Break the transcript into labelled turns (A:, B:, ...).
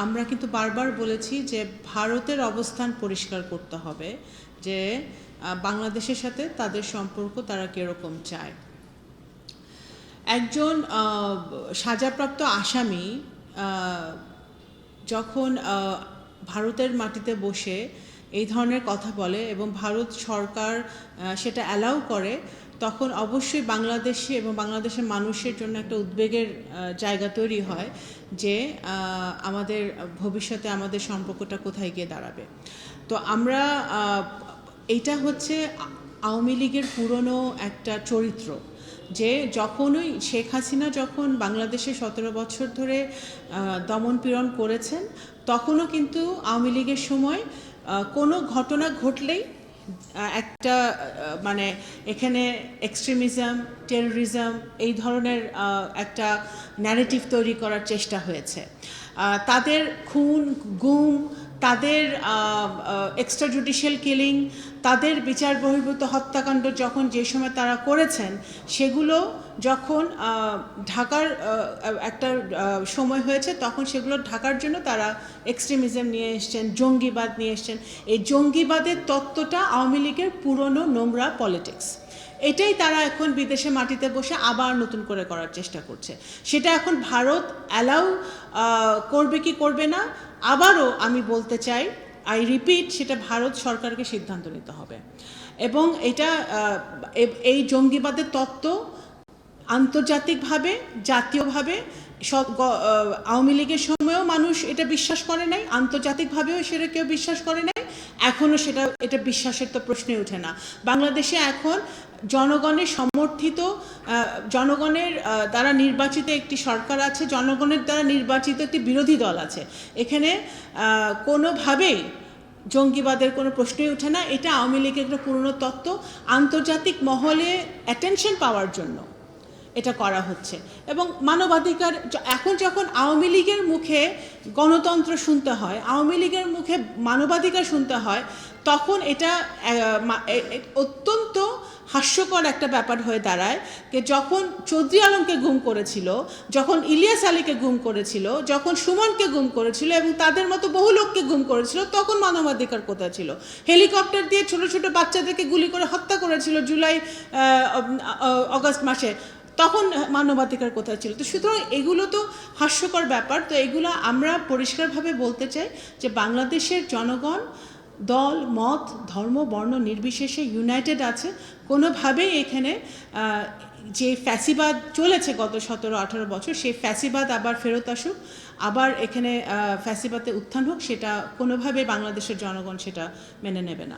A: আমরা কিন্তু বারবার বলেছি যে ভারতের অবস্থান পরিষ্কার করতে হবে যে বাংলাদেশের সাথে তাদের সম্পর্ক তারা কীরকম চায়। একজন সাজাপ্রাপ্ত আসামি যখন ভারতের মাটিতে বসে এই ধরনের কথা বলে এবং ভারত সরকার সেটা অ্যালাউ করে, তখন অবশ্যই বাংলাদেশি এবং বাংলাদেশের মানুষের জন্য একটা উদ্বেগের জায়গা তৈরি হয় যে আমাদের ভবিষ্যতে আমাদের সম্পর্কটা কোথায় গিয়ে দাঁড়াবে। তো আমরা এইটা হচ্ছে আওয়ামী লীগের পুরনো একটা চরিত্র, যে যখনই শেখ হাসিনা যখন বাংলাদেশে 17 বছর ধরে দমন পীড়ন করেছেন, তখনও কিন্তু আওয়ামী লীগের সময় কোনো ঘটনা ঘটলেই একটা মানে এখানে এক্সট্রিমিজম, টেরোরিজম এই ধরনের একটা ন্যারেটিভ তৈরি করার চেষ্টা হয়েছে। তাদের খুন, গুম, তাদের এক্সট্রা জুডিশিয়াল কিলিং, তাদের বিচার বহির্ভূত হত্যাকাণ্ড যখন যে সময় তারা করেছেন, সেগুলো যখন ঢাকার একটা সময় হয়েছে, তখন সেগুলো ঢাকার জন্য তারা এক্সট্রিমিজম নিয়ে এসছেন, জঙ্গিবাদ নিয়ে এসছেন। এই জঙ্গিবাদের তত্ত্বটা আওয়ামী লীগের পুরনো নোংরা পলিটিক্স, এটাই তারা এখন বিদেশে মাটিতে বসে আবার নতুন করে করার চেষ্টা করছে। সেটা এখন ভারত অ্যালাউ করবে কি করবে না, আবারও আমি বলতে চাই, আই রিপিট, সেটা ভারত সরকারকে সিদ্ধান্ত নিতে হবে। এবং এটা এই জঙ্গিবাদের তত্ত্ব আন্তর্জাতিকভাবে, জাতীয়ভাবে সব আওয়ামী লীগের সময়ও মানুষ এটা বিশ্বাস করে নাই, আন্তর্জাতিকভাবেও সেটা কেউ বিশ্বাস করে নাই, এখনও এটা বিশ্বাসের তো প্রশ্নই ওঠে না। বাংলাদেশে এখন জনগণের সমর্থিত, জনগণের দ্বারা নির্বাচিত একটি সরকার আছে, জনগণের দ্বারা নির্বাচিত একটি বিরোধী দল আছে। এখানে কোনোভাবেই জঙ্গিবাদের কোনো প্রশ্নই ওঠে না। এটা আওয়ামী লীগের একটা পুরনো তত্ত্ব, আন্তর্জাতিক মহলে অ্যাটেনশন পাওয়ার জন্য এটা করা হচ্ছে। এবং মানবাধিকার, এখন যখন আওয়ামী লীগের মুখে গণতন্ত্র শুনতে হয়, আওয়ামী লীগের মুখে মানবাধিকার শুনতে হয়, তখন এটা অত্যন্ত হাস্যকর একটা ব্যাপার হয়ে দাঁড়ায় যে যখন চৌধুরী আলমকে গুম করেছিল, যখন ইলিয়াস আলীকে গুম করেছিল, যখন সুমনকে গুম করেছিল এবং তাদের মতো বহু লোককে গুম করেছিল, তখন মানবাধিকার কোথায় ছিল? হেলিকপ্টার দিয়ে ছোট ছোট বাচ্চাদেরকে গুলি করে হত্যা করেছিল জুলাই অগস্ট মাসে, তখন মানবাধিকার কোথায় ছিল? তো সুতরাং এগুলো তো হাস্যকর ব্যাপার। তো এগুলো আমরা পরিষ্কারভাবে বলতে চাই যে বাংলাদেশের জনগণ দল, মত, ধর্ম, বর্ণ নির্বিশেষে ইউনাইটেড আছে। কোনোভাবেই এখানে যে ফ্যাসিবাদ চলেছে গত 17-18 বছর, সেই ফ্যাসিবাদ আবার ফেরত আসুক, আবার এখানে ফ্যাসিবাদে উত্থান হোক, সেটা কোনোভাবে বাংলাদেশের জনগণ সেটা মেনে নেবে না।